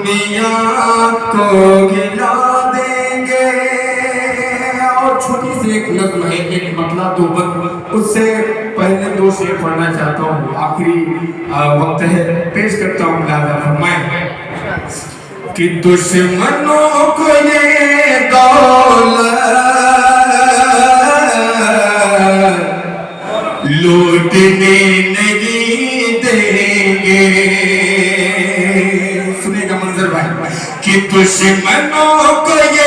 دنیا کو گلا دیں گے. اور چھوٹی سی ایک نظم ہے, ایک مطلع تو بند, اس سے پہلے دو شعر پڑھنا چاہتا ہوں, آخری وقت ہے, پیش کرتا ہوں. لہذا فرمائیں کہ دشمنوں کو یہ دولت لوٹنے نہیں دیں گے. سنے کا منظر بھائی, کہ دشمنوں کو یہ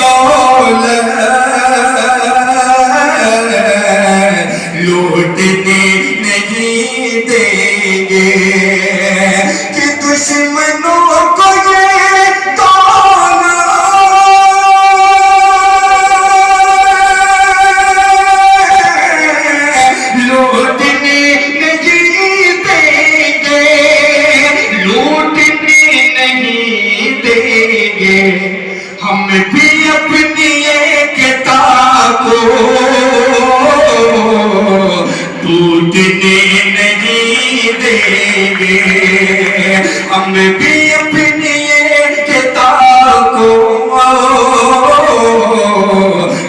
دولت لوٹنے نہیں دیں گے, کہ دشمنوں کو یہ ہم بھی اپنی ایکتا کو ٹوٹنے نہیں دیں گے. ہم بھی اپنی ایکتا کو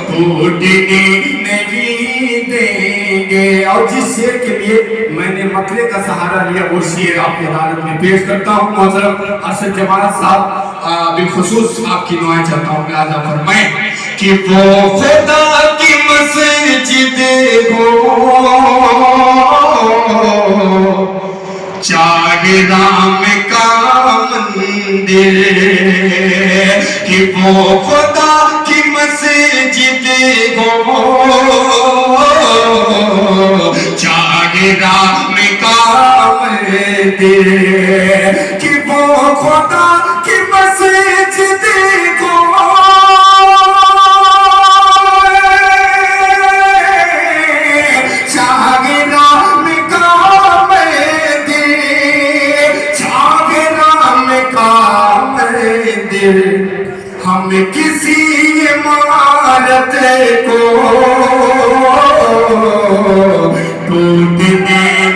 ٹوٹنے نہیں دیں گے. اور جس شعر کے لیے میں نے مطلع کا سہارا لیا وہ شعر آپ کی عدالت میں پیش کرتا ہوں. محترم ارشد جماعت صاحب بالخصوص آپ کی دعائیں چاہتا ہوں. لہذا فرمائیں کہ وہ خدا کی مسجد ہو چاہے رام کا مندر, کہ وہ خدا کی مسجد ہو چاہے رام کا مندر, کہ وہ خدا کی مسجد کو چاہے رام کا مندر, چاہے رام کا مندر. ہم کسی عمارت کو ٹوٹنے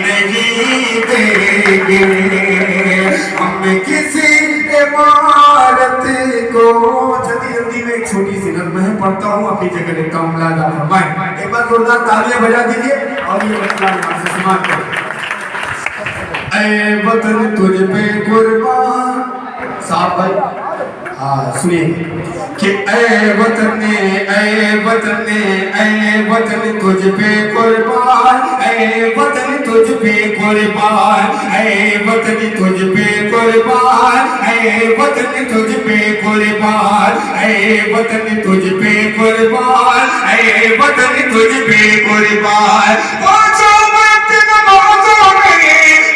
نہیں دیں گے. ہم کسی عمارت کو. جلدی میں ایک چھوٹی سی نظم ہے, پڑھتا ہوں, اپنی جگہ لکھتا ہوں. لہذا فرمائیں, ایک بار زوردار تالیاں بجا دیجیے اور یہ مسئلہ یہاں سے سماعت کریں. اے وطن تجھ پہ قربان. صاحب بھائی سنیے کہ اے وطن تجھ پہ قربان, اے وطن تجھ پہ قربان, اے وطن تجھ پہ قربان, اے وطن تجھ پہ قربان, اے وطن تجھ پہ قربان, اے وطن تجھ پہ قربان. پانچوں وقت نمازوں میں,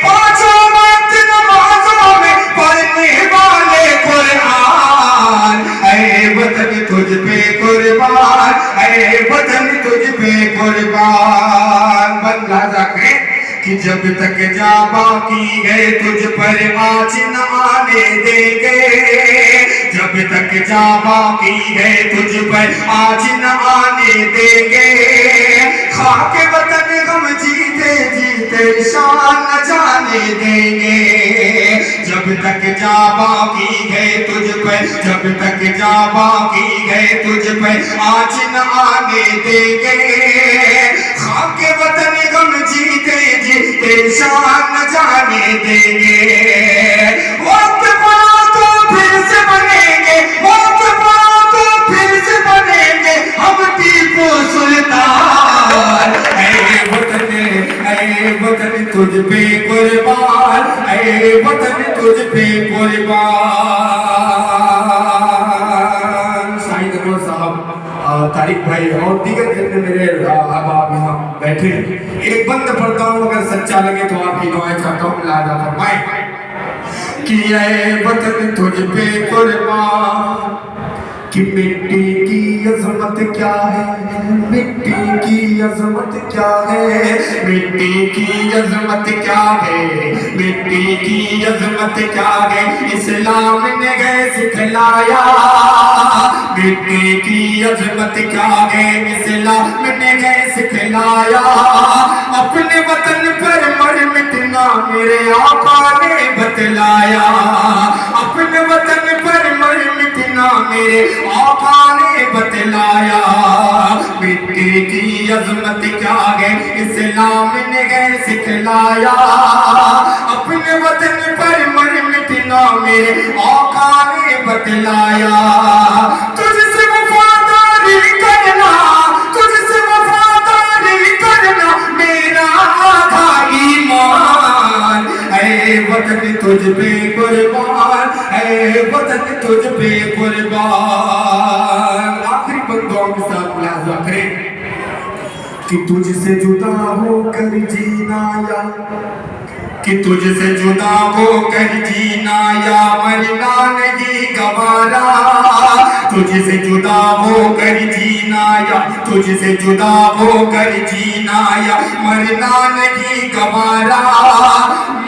پانچوں وقت نمازوں میں پڑھنے والے قرآن, اے وطن تجھ پہ قربان, اے وطن تجھ پہ قربان. بندہ کریں کہ جب تک جا باقی ہے تجھ پر آج نہ آنے دیں گے, جب تک جا باقی ہے تجھ پر آج نہ آنے دیں گے. خاک وطن غم جیتے جیتے شان نہ جانے دیں گے, جب تک جا باقی ہے تجھ پر, جب تک جا باقی ہے تجھ پر آج نہ آنے دیں گے. خاک وطن غم جیتے جیتے شان نہ جانے دیں گے. وقت پڑا تو پھر سے بنیں گے, وقت پڑا تو پھر سے بنیں گے ہم ٹیپو سلطان. اے وطن تجھ پہ قربان, اے وطن تجھ پہ قربان. شاہد انور صاحب, طارق بھائی اور دیگر جتنے میرے احباب یہاں بیٹھے ہیں, ایک بند پڑھتا ہوں, اگر سچا لگے تو آپ کی دعائیں چاہتا ہوں. لہذا فرمائیں کہ اے وطن تجھ پہ قربان, کہ مٹی کی عظمت کیا ہے, مٹی کی عظمت کیا ہے, مٹی کی عظمت کیا ہے, مٹی کی عظمت کیا ہے, اسلام نے گئے سکھلایا. مٹی کی عظمت کیا ہے, اسلام نے گئے سکھلایا. اپنے وطن پر مر مٹنا میرے آقا نے بتلایا اپنے وطن پر مر مٹنا میرے آقا نے بتلایا مٹی کی عظمت کیا ہے اسلام نے ہے سکھلایا اپنے وطن پر مر مٹنا میرے آقا نے بتلایا تجھ سے وفاداری کرنا تجھ سے وفاداری کرنا میرا آدھا ایمان اے وطن تجھ پہ قربان اے وطن تجھ پہ قربان آخری بندوں کے ساتھ ملاحظہ کریں کہ تجھ سے جدا ہو کر جینا یا کہ تجھ سے جدا ہو کر جینا یا مرنا نہیں گوارا تجھ سے جدا ہو کر جینا یا تجھ سے جدا ہو کر جینا یا مرنا نہیں گوارا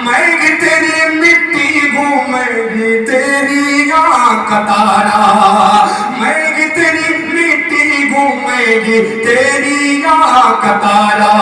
میں تیری مٹی ہوں میں تیری آنکھ کا تارا میں تیری مٹی ہوں میں تیری آنکھ کا تارا